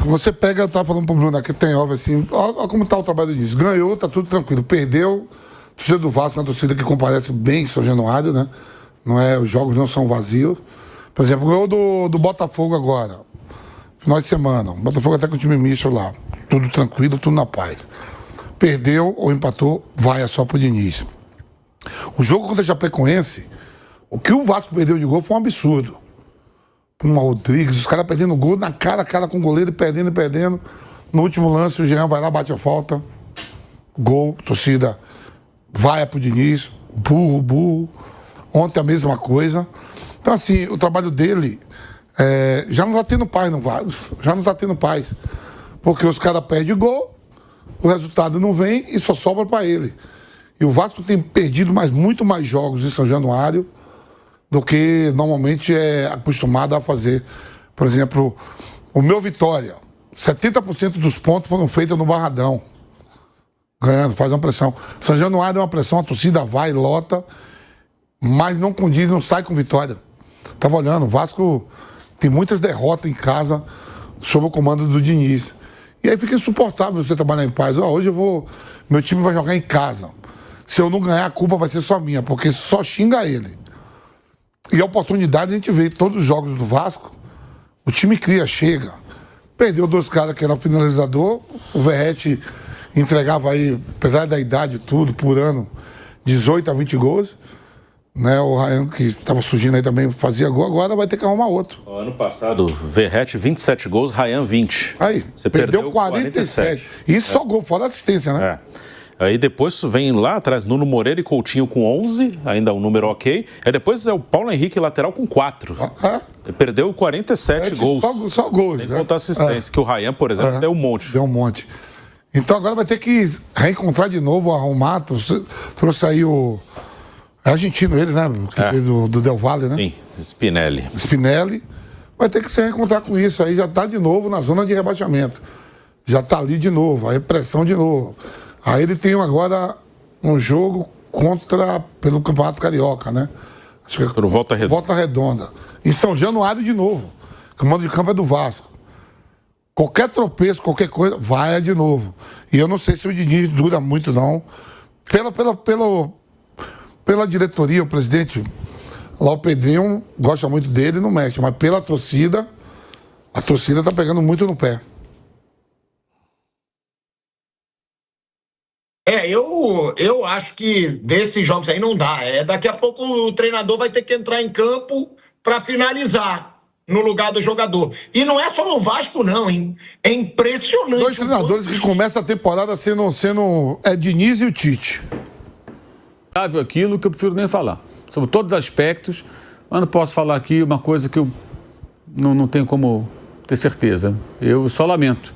Você pega, eu tava falando pro Bruno aqui, tem óbvio assim, olha como tá o trabalho disso. Ganhou, tá tudo tranquilo. Perdeu, torcida do Vasco é uma torcida que comparece bem em São Januário, né? Não é, os jogos não são vazios. Por exemplo, ganhou do Botafogo agora, final de semana. O Botafogo até com o time misto lá. Tudo tranquilo, tudo na paz. Perdeu ou empatou, vai só pro Diniz. O jogo contra a Chapecoense, o que o Vasco perdeu de gol foi um absurdo. Com o Rodrigues, os caras perdendo gol na cara a cara com o goleiro, perdendo. No último lance, o Jean vai lá, bate a falta. Gol, torcida vai pro Diniz. Burro. Ontem a mesma coisa. Então, assim, o trabalho dele já não tá tendo paz no Vasco. Já não tá tendo paz. Porque os caras perdem gol, o resultado não vem e só sobra para ele. E o Vasco tem perdido muito mais jogos em São Januário do que normalmente é acostumado a fazer. Por exemplo, o meu Vitória, 70% dos pontos foram feitos no Barradão. Ganhando, faz uma pressão. São Januário é uma pressão, a torcida vai, lota, mas não condiz, não sai com vitória. Tava olhando, o Vasco tem muitas derrotas em casa sob o comando do Diniz. E aí fica insuportável você trabalhar em paz. Hoje meu time vai jogar em casa. Se eu não ganhar, a culpa vai ser só minha, porque só xinga ele. E a oportunidade a gente vê todos os jogos do Vasco, o time cria, chega. Perdeu 2 caras que era finalizador, o Verrete entregava aí, apesar da idade e tudo, por ano, 18 a 20 gols. Né, o Ryan, que estava surgindo aí também, fazia gol, agora vai ter que arrumar outro. Ano passado, Verrete 27 gols, Ryan 20. Aí, você perdeu 47. Isso só gol, fora assistência, né? Aí depois vem lá atrás Nuno Moreira e Coutinho com 11, ainda um número ok. Aí depois é o Paulo Henrique lateral com 4. Perdeu 47 gols. Só gols. Sem contar assistência, que o Ryan, por exemplo, deu um monte. Deu um monte. Então agora vai ter que reencontrar de novo, arrumar. Trouxe aí o argentino, ele, né? Do Del Valle, né? Sim, Spinelli. Vai ter que se reencontrar com isso. Aí já tá de novo na zona de rebaixamento. Já tá ali de novo, aí pressão de novo. Aí ele tem agora um jogo pelo Campeonato Carioca, né? Acho que é pelo Volta Redonda. Volta Redonda. Em São Januário de novo. O mando de campo é do Vasco. Qualquer tropeço, qualquer coisa, vai de novo. E eu não sei se o Diniz dura muito, não. Pela diretoria, o presidente, lá o Pedrinho, gosta muito dele e não mexe. Mas pela torcida, a torcida tá pegando muito no pé. Eu acho que desses jogos aí não dá. Daqui a pouco o treinador vai ter que entrar em campo para finalizar no lugar do jogador. E não é só no Vasco, não, hein? É impressionante. 2 treinadores que começam a temporada sendo Diniz e o Tite. Aquilo que eu prefiro nem falar. Sobre todos os aspectos, mas não posso falar aqui uma coisa que eu não tenho como ter certeza. Eu só lamento.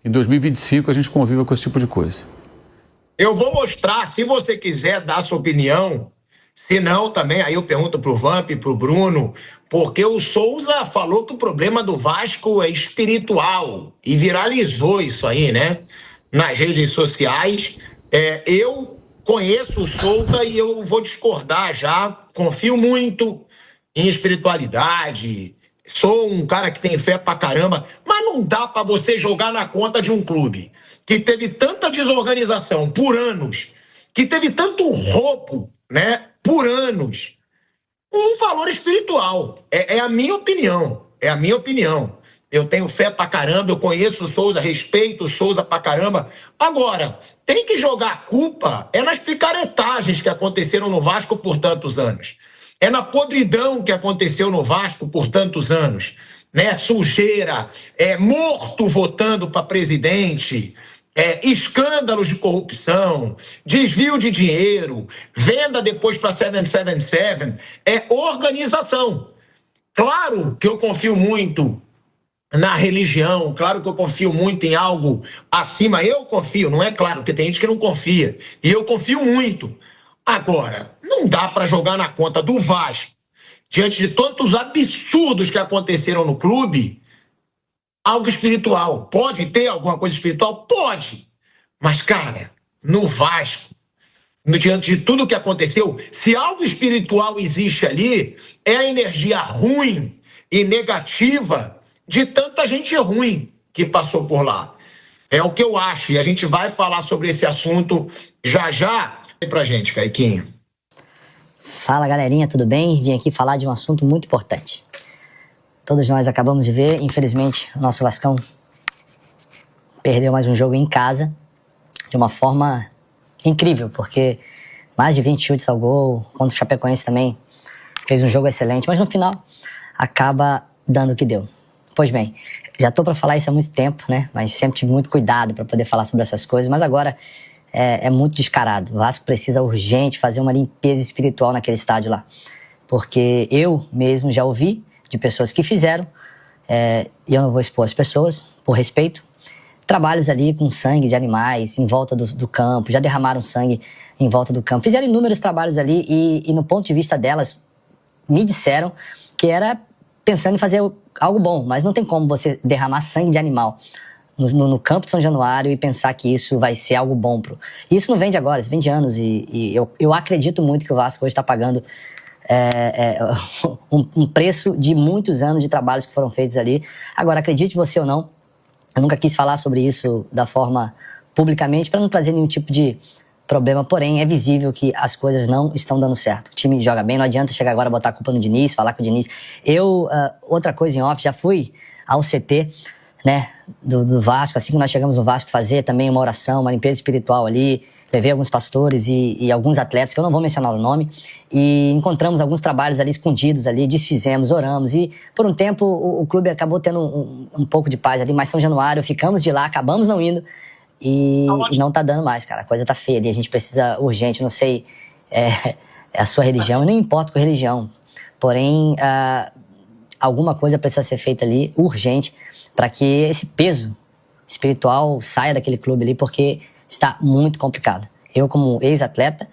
Em 2025 a gente conviva com esse tipo de coisa. Eu vou mostrar, se você quiser dar sua opinião, se não também, aí eu pergunto pro Vamp, pro Bruno, porque o Souza falou que o problema do Vasco é espiritual e viralizou isso aí, né? Nas redes sociais. Eu conheço o Souza e eu vou discordar já, confio muito em espiritualidade, sou um cara que tem fé pra caramba, mas não dá pra você jogar na conta de um clube que teve tanta desorganização por anos, que teve tanto roubo, né, por anos, um valor espiritual. É a minha opinião, Eu tenho fé pra caramba, eu conheço o Souza, respeito o Souza pra caramba. Agora, tem que jogar a culpa nas picaretagens que aconteceram no Vasco por tantos anos. É na podridão que aconteceu no Vasco por tantos anos. Né? Sujeira, morto votando para presidente, escândalos de corrupção, desvio de dinheiro, venda depois para 777, organização. Claro que eu confio muito na religião, claro que eu confio muito em algo acima, eu confio, não é claro, porque tem gente que não confia, e eu confio muito. Agora, não dá para jogar na conta do Vasco, diante de tantos absurdos que aconteceram no clube, algo espiritual. Pode ter alguma coisa espiritual? Pode. Mas, cara, no Vasco, diante de tudo que aconteceu, se algo espiritual existe ali, é a energia ruim e negativa de tanta gente ruim. que passou por lá. É o que eu acho, e a gente vai falar sobre esse assunto já já. E pra gente, Caiquinho. Fala, galerinha, tudo bem? Vim aqui falar de um assunto muito importante. Todos nós acabamos de ver, infelizmente, o nosso Vascão perdeu mais um jogo em casa de uma forma incrível, porque mais de 20 chutes ao gol, contra o Chapecoense também fez um jogo excelente, mas no final acaba dando o que deu. Pois bem, já estou para falar isso há muito tempo, né? Mas sempre tive muito cuidado para poder falar sobre essas coisas, mas agora é muito descarado. O Vasco precisa urgente fazer uma limpeza espiritual naquele estádio lá, porque eu mesmo já ouvi de pessoas que fizeram, e eu não vou expor as pessoas, por respeito, trabalhos ali com sangue de animais em volta do campo, já derramaram sangue em volta do campo, fizeram inúmeros trabalhos ali e no ponto de vista delas, me disseram que era pensando em fazer algo bom, mas não tem como você derramar sangue de animal no campo de São Januário e pensar que isso vai ser algo bom. Isso não vem de agora, isso vem de anos, e eu acredito muito que o Vasco hoje está pagando um preço de muitos anos de trabalhos que foram feitos ali. Agora, acredite você ou não, eu nunca quis falar sobre isso da forma publicamente para não trazer nenhum tipo de problema, porém é visível que as coisas não estão dando certo. O time joga bem, não adianta chegar agora a botar a culpa no Diniz, falar com o Diniz. Outra coisa em off, já fui ao CT, né, do Vasco, assim que nós chegamos no Vasco, fazer também uma oração, uma limpeza espiritual ali, levei alguns pastores e alguns atletas, que eu não vou mencionar o nome, e encontramos alguns trabalhos ali escondidos ali, desfizemos, oramos, e por um tempo o clube acabou tendo um pouco de paz ali, mas São Januário, ficamos de lá, acabamos não indo, e não tá dando mais, cara, a coisa tá feia ali, a gente precisa urgente, não sei, a sua religião, eu não importo com a religião, porém, alguma coisa precisa ser feita ali, urgente, para que esse peso espiritual saia daquele clube ali, porque está muito complicado. Eu, como ex-atleta,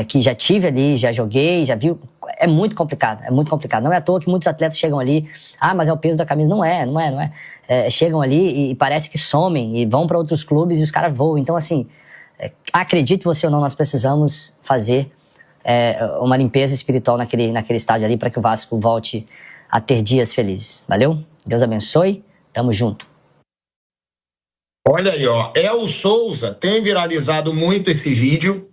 que já tive ali, já joguei, já vi, é muito complicado, é muito complicado. Não é à toa que muitos atletas chegam ali, mas é o peso da camisa. Não é. Chegam ali e parece que somem e vão para outros clubes e os caras voam. Então, assim, acredite você ou não, nós precisamos fazer uma limpeza espiritual naquele estádio ali para que o Vasco volte a ter dias felizes. Valeu? Deus abençoe. Tamo junto. Olha aí, ó, El Souza tem viralizado muito esse vídeo,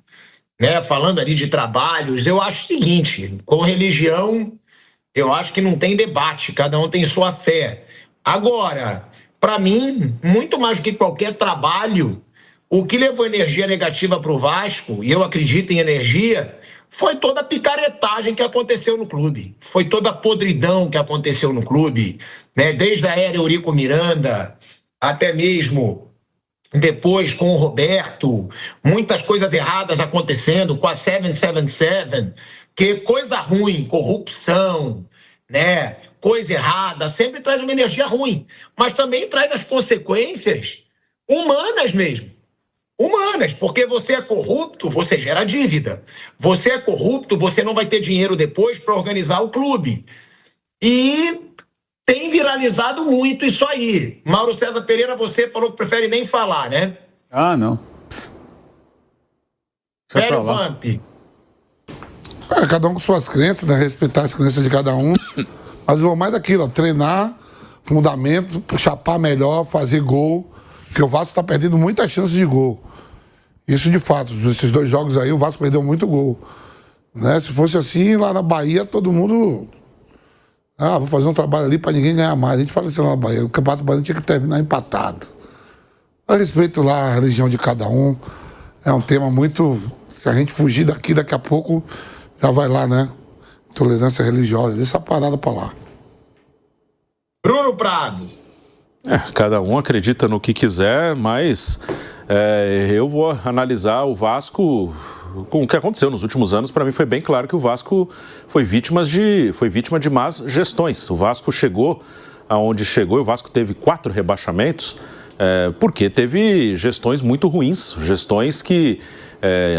né, falando ali de trabalhos. Eu acho o seguinte, com religião, eu acho que não tem debate, cada um tem sua fé. Agora, para mim, muito mais do que qualquer trabalho, o que levou energia negativa para o Vasco, e eu acredito em energia, foi toda a picaretagem que aconteceu no clube. Foi toda a podridão que aconteceu no clube, né? Desde a era Eurico Miranda, até mesmo depois com o Roberto, muitas coisas erradas acontecendo com a 777, que coisa ruim, corrupção, né? Coisa errada, sempre traz uma energia ruim, mas também traz as consequências humanas mesmo. Humanas, porque você é corrupto, você gera dívida. Você é corrupto, você não vai ter dinheiro depois para organizar o clube. E tem viralizado muito isso aí. Mauro César Pereira, você falou que prefere nem falar, né? Não. Sério, Vamp? Cada um com suas crenças, né? Respeitar as crenças de cada um. Mas eu vou mais daquilo, ó, treinar, fundamento, chapar melhor, fazer gol. Porque o Vasco está perdendo muitas chances de gol. Isso de fato, esses 2 jogos aí, o Vasco perdeu muito gol. Né? Se fosse assim, lá na Bahia, todo mundo... vou fazer um trabalho ali para ninguém ganhar mais. A gente fala assim lá na Bahia, o Campeonato Baiano tinha que terminar empatado. A respeito lá a religião de cada um, é um tema muito... Se a gente fugir daqui, daqui a pouco, já vai lá, né? Intolerância religiosa, deixa a parada para lá. Bruno Prado. Cada um acredita no que quiser, mas eu vou analisar o Vasco com o que aconteceu nos últimos anos. Para mim foi bem claro que o Vasco foi vítima de más gestões. O Vasco chegou aonde chegou e o Vasco teve 4 rebaixamentos porque teve gestões muito ruins, gestões que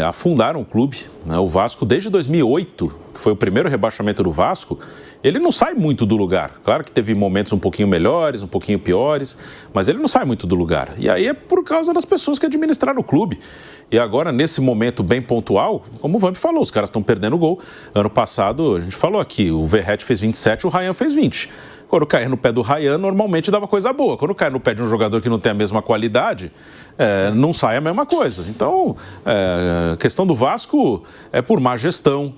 afundaram o clube, né? O Vasco, desde 2008, que foi o primeiro rebaixamento do Vasco, ele não sai muito do lugar. Claro que teve momentos um pouquinho melhores, um pouquinho piores, mas ele não sai muito do lugar. E aí é por causa das pessoas que administraram o clube. E agora, nesse momento bem pontual, como o Vamp falou, os caras estão perdendo o gol. Ano passado, a gente falou aqui, o Verratti fez 27, o Ryan fez 20. Quando cair no pé do Ryan, normalmente dava coisa boa. Quando cai no pé de um jogador que não tem a mesma qualidade, não sai a mesma coisa. Então, a questão do Vasco é por má gestão,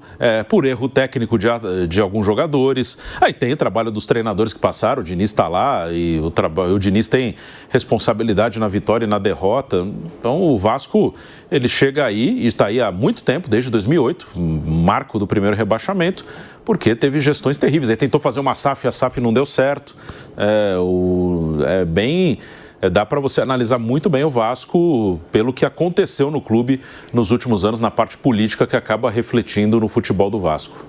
por erro técnico de alguns jogadores. Aí tem o trabalho dos treinadores que passaram, o Diniz está lá e o Diniz tem responsabilidade na vitória e na derrota. Então, o Vasco, ele chega aí e está aí há muito tempo, desde 2008, marco do primeiro rebaixamento, porque teve gestões terríveis. Aí tentou fazer uma SAF e a SAF não deu certo. Dá para você analisar muito bem o Vasco pelo que aconteceu no clube nos últimos anos, na parte política que acaba refletindo no futebol do Vasco.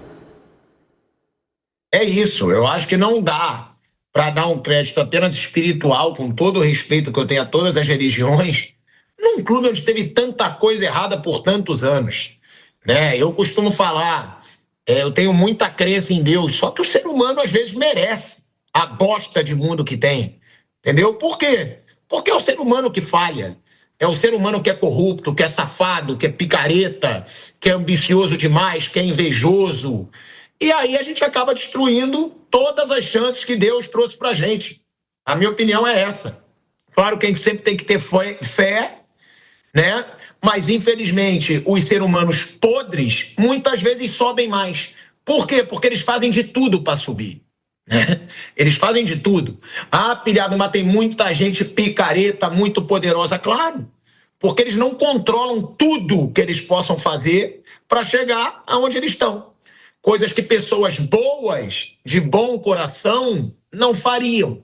É isso, eu acho que não dá para dar um crédito apenas espiritual, com todo o respeito que eu tenho a todas as religiões, num clube onde teve tanta coisa errada por tantos anos. Né? Eu costumo falar... eu tenho muita crença em Deus, só que o ser humano às vezes merece a bosta de mundo que tem, entendeu? Por quê? Porque é o ser humano que falha, é o ser humano que é corrupto, que é safado, que é picareta, que é ambicioso demais, que é invejoso. E aí a gente acaba destruindo todas as chances que Deus trouxe pra gente. A minha opinião é essa. Claro que a gente sempre tem que ter fé, né? Mas, infelizmente, os seres humanos podres muitas vezes sobem mais. Por quê? Porque eles fazem de tudo para subir. Né? Eles fazem de tudo. Ah, pilhado, mas tem muita gente picareta, muito poderosa. Claro, porque eles não controlam tudo que eles possam fazer para chegar aonde eles estão. Coisas que pessoas boas, de bom coração, não fariam.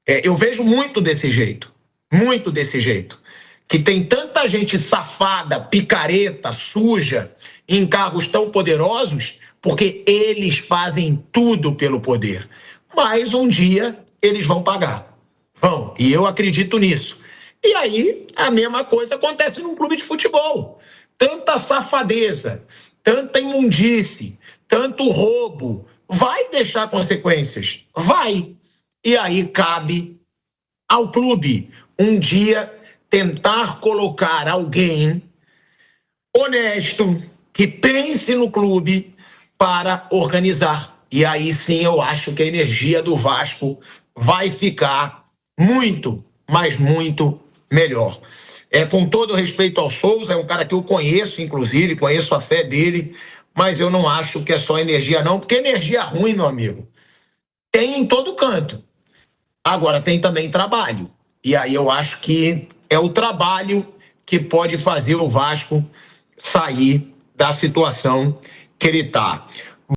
Eu vejo muito desse jeito. Muito desse jeito. Que tem tanta gente safada, picareta, suja, em cargos tão poderosos, porque eles fazem tudo pelo poder. Mas um dia eles vão pagar. Vão, e eu acredito nisso. E aí a mesma coisa acontece num clube de futebol. Tanta safadeza, tanta imundície, tanto roubo, vai deixar consequências? Vai. E aí cabe ao clube um dia tentar colocar alguém honesto, que pense no clube para organizar. E aí sim eu acho que a energia do Vasco vai ficar muito, mas muito melhor. Com todo respeito ao Souza, é um cara que eu conheço, inclusive, conheço a fé dele, mas eu não acho que é só energia não, porque energia ruim, meu amigo, tem em todo canto. Agora tem também trabalho. E aí eu acho que é o trabalho que pode fazer o Vasco sair da situação que ele está.